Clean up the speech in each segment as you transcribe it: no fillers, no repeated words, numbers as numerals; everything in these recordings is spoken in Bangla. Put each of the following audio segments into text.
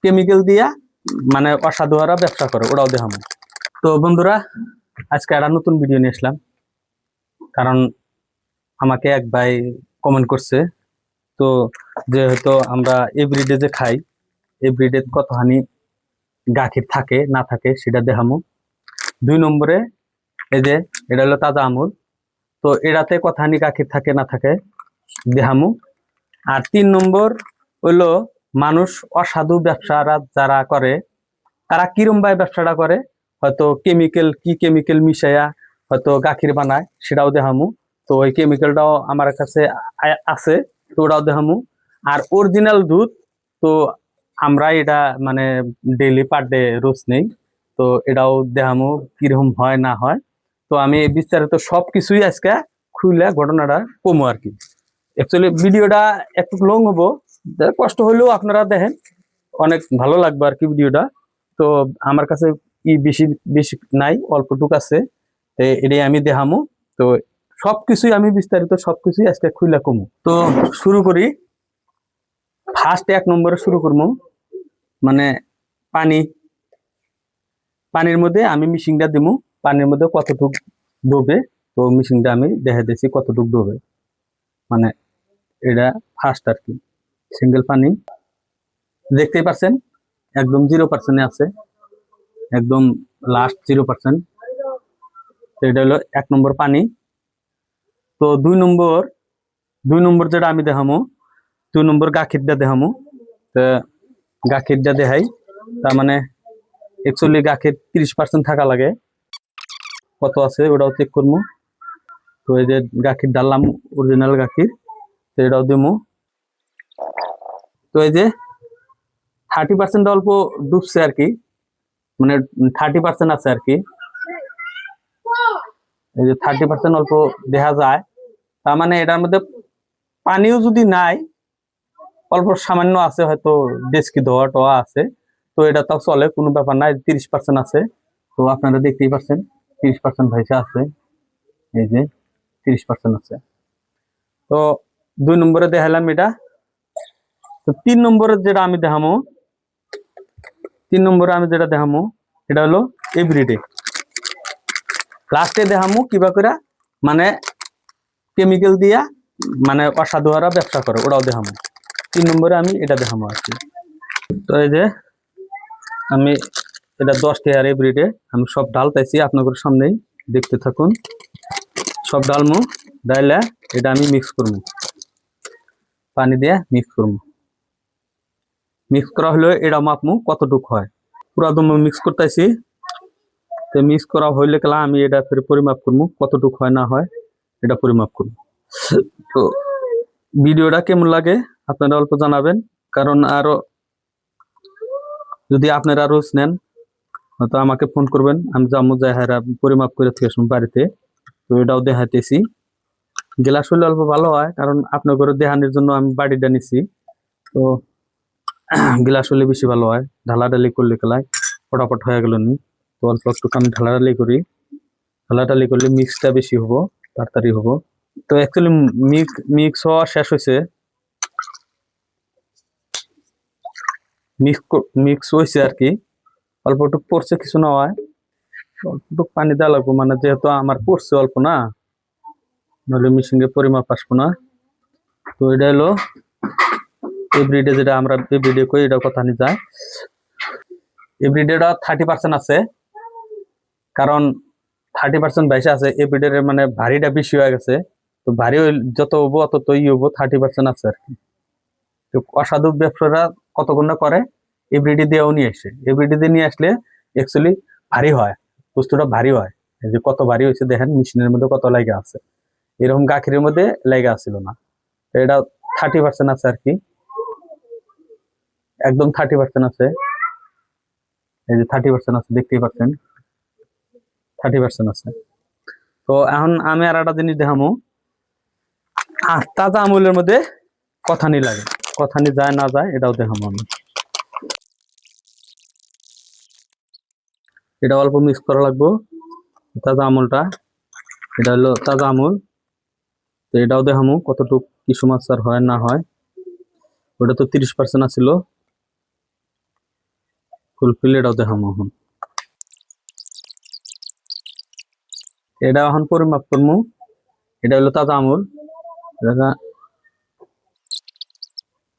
কেমিক্যাল দিয়া মানে অসাধুরা ব্যবসা করে, ওরাও দেখাবো। তো বন্ধুরা, আজকে একটা নতুন ভিডিও নিয়ে আসলাম, কারণ আমাকে এক ভাই কমেন্ট করছে। তো যেহেতু আমরা এভরিডে যে খাই, এভরিডে কতখানি গাখির থাকে না থাকে সেটা দেখামু। 2 নম্বরে এই যে এটা হলো তাজা আমুল, তো এটাতে কতখানি গাখির থাকে না থাকে দেখামু। আর 3 নম্বর হইলো মানুষ অসাধু ব্যবসারা যারা করে তারা কিরম ভাবে ব্যবসাটা করে, হয়তো কি কেমিক্যাল মিশাইয়া হয়তো গাখির বানায়, সেটাও দেখামু। তো ওই কেমিক্যালটাও আমার কাছে আছে, তো ওটাও দেখামু। আর অরিজিনাল দুধ তো আমরা এটা মানে ডেইলি পার ডে রোজ নেই, তো এটাও দেখামু কিরকম হয় না হয়। তো আমি বিস্তারিত সবকিছুই আজকে খুলে ঘটনাটা কমু আর কি। অ্যাকচুয়ালি ভিডিওটা একটু লং হবো, কষ্ট হলেও আপনারা দেখেন, অনেক ভালো লাগবে আর কি ভিডিওটা। তো আমার কাছে বেশি বেশি নাই, অল্পটুক আছে, এটাই আমি দেখামু। তো সবকিছুই আমি বিস্তারিত সবকিছুই আজকে খুলে কমু। তো শুরু করি। ফার্স্ট 1 নম্বরে শুরু করবো, মানে পানির মধ্যে আমি মিশিংটা দিমু। পানির মধ্যে কতটুক ডুবে, তো মিশিংটা আমি দেখা দিচ্ছি কতটুক ডুবে, মানে এটা ফার্স্ট আর কি। সিঙ্গেল পানি দেখতেই পাচ্ছেন, একদম 0% আছে, একদম লাস্ট 0%। এটা হলো 1 নম্বর পানি। তো 2 নম্বর যেটা আমি দেখামো, 2 নম্বর গাখিরটা দেখামো। তো গাখিরটা দেখাই, তার মানে অ্যাকচুয়ালি গাখির 30% থাকা লাগে, কত আছে ওটাও চেক করবো। তো এই যে গাখির ডাললাম, অরিজিনাল গাখির, তো এটাও দেবো। তো এই যে 30% অল্প ডুবছে আর কি, মানে 30% আছে আর কি। এই যে 30% অল্প দেখা যায়, তার মানে এটার মধ্যে পানিও যদি নাই, অল্প সামান্য আছে, হয়তো ডেস্কি ধোয়া টোয়া আছে, তো এটা তাও চলে, কোনো ব্যাপার নাই। 30% আছে, তো আপনারা দেখতেই পাচ্ছেন 30% ভাইসা আছে, এই যে 30% আছে। তো 2 নম্বরে দেখালাম এটা। তো 3 নম্বরে যেটা আমি দেখামো, 3 নম্বরে আমি যেটা দেখামো এটা হলো এভরিডে। লাস্টে দেখামো কিবা করে মানে কেমিক্যাল দিয়া মানে অসাধুরা ব্যবসা করে, ওরাও দেখামো। 3 নম্বরে আমি এটা দেখামো আর কি। তো এই যে আমি এটা 10 টাকার এভরিডে আমি সব ঢালতেছি আপনাদের সামনেই, দেখতে থাকুন। সব ডালমু, ডাইলে এটা আমি মিক্স করবো, পানি দিয়ে মিক্স করবো। মিক্স করা হলে এটা মাপমু কতটুক হয়, পুরা দম মিক্স করতেছি। তো মিক্স করা হইলে গেলা আমি এটা ফের পরিমাপ করবো, কতটুক হয় না হয় এটা পরিমাপ করবো। তো ভিডিওটা কেমন লাগে আপনারা অল্প জানাবেন, কারণ আরো যদি আপনারা রোজ নেন হয়তো আমাকে ফোন করবেন, আমি যাবো যাই হারা পরিমাপ করে থেকে আসবো বাড়িতে। তো এটাও দেখাইতেছি। গ্লাস হলে অল্প ভালো হয়, কারণ আপনার করে দেখানোর জন্য আমি বাড়িটা নিছি। তো গ্লাস হলে বেশি ভালো হয়, ঢালাঢালি করলে খেলায় ফটাফট হয়ে গেল নি। তো অল্প একটু আমি ঢালাঢালি করি, ঢালাঢালি করলে মিক্সটা বেশি হবো, তাড়াতাড়ি হবো। তো অ্যাকচুয়ালি মিক্স হওয়া শেষ হয়েছে, মিক্স হয়েছে আর কি। অল্প একটু পড়ছে, কিছু না হয়, অল্প একটু পানি দেওয়া লাগবো, মানে যেহেতু আমার পড়ছে অল্প না, নাহলে মিশিংয়ে পরিমাপ আসবো না। তো এটা হলো এভরিডে, যেটা আমরা এভরিডে করি, এটা কথা নিয়ে যায়। এভরিডেটা 30% আছে, কারণ 30% বেশি আছে, এভরিডে মানে ভারীটা বেশি হয়ে গেছে। তো ভারী যত হবো অত তো হবো, 30% আছে আর কি। তো অসাধু ব্যবসারা কতক্ষণ না করে এভরিডে দিয়েও নিয়ে আসে, এভরিডে দিয়ে নিয়ে আসলে অ্যাকচুয়ালি ভারী হয়, বস্তুটা ভারী হয়। এই যে কত ভারী হয়েছে দেখেন, মেশিনের মধ্যে কত লাগা আছে, এরকম গাখিরের মধ্যে লাগা আসছিল না। তো এটা 30% আছে আর কি, একদম 30% আছে। এই যে 30% আছে, দেখতেই পাচ্ছেন 30% আছে। তো এখন আমি আর একটা জিনিস দেখামো, তাজা আমুলের মধ্যে কথানি লাগে, কথানি যায় না যায় এটাও দেখাবো আমি। এটা অল্প মিক্স করা লাগবো, তাজা আমুলটা, এটা হলো তাজা আমুল। তো এটাও দেখামো কতটুক কি সমস্যার হয় না হয়। ওটা তো 30% আছিল, ফুলফিল এটাও দেখাম এখন। এটা এখন পরিমাপ করবো। এটা হলো তাজা আমুল।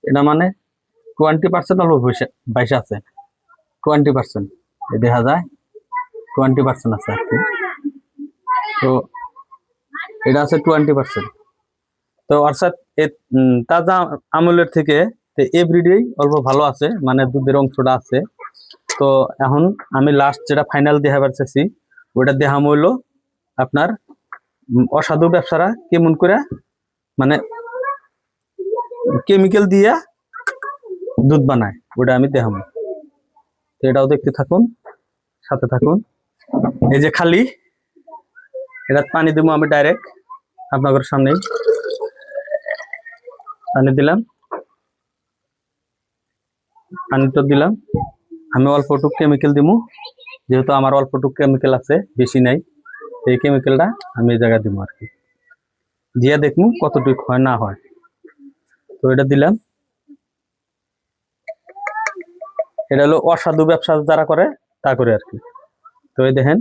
এটা মানে 20% অল্প বাইশে আছে, 20% দেখা যায় 20% আছে আর কি। তো এটা আছে 20%। তো অর্থাৎ তাজা আমুলের থেকে এভরিডে অল্প ভালো আছে, মানে দুধের অংশটা আছে। তো এখন আমি লাস্ট যেটা ফাইনাল দেখাবার চাইছি ওটা দেখাম হইলো আপনার অসাধু ব্যবসারা কেমন করে মানে কেমিক্যাল দিয়া দুধ বানায়, ওটা আমি দেখাবো। তো এটাও দেখতে থাকুন, সাথে থাকুন। এই যে খালি এটা পানি দেবো আমি ডাইরেক্ট আপনাদের সামনেই পানি দিলাম, পানিটা দিলাম। আমি অল্পটুক কেমিক্যাল দিব, যেহেতু আমার অল্পটুক কেমিক্যাল আছে, বেশি নাই। এই কেমিক্যালটা আমি এই জায়গায় দিব আর কি, দিয়ে দেখবো কতটুকু হয় না হয়। তো এটা দিলাম। এটা হলো অসাধু ব্যবসা যারা করে তা করে আর কি। তো এই দেখেন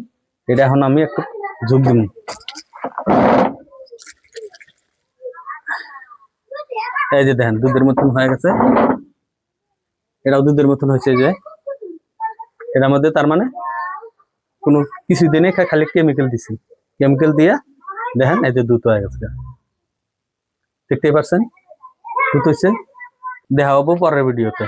এটা এখন আমি একটু ঝুঁক দিব। এই যে দেখেন দুধের মতন হয়ে গেছে, এটাও দুধের মতন হয়েছে। যে এটার মধ্যে তার মানে কোনো কিছু দিনে খালি কেমিক্যাল দিছি, কেমিক্যাল দিয়া দেখেন এই যে দুধ হয়ে গেছে, দেখতেই পাচ্ছেন দুধ হয়েছে। দেখা হবো পরের ভিডিওতে।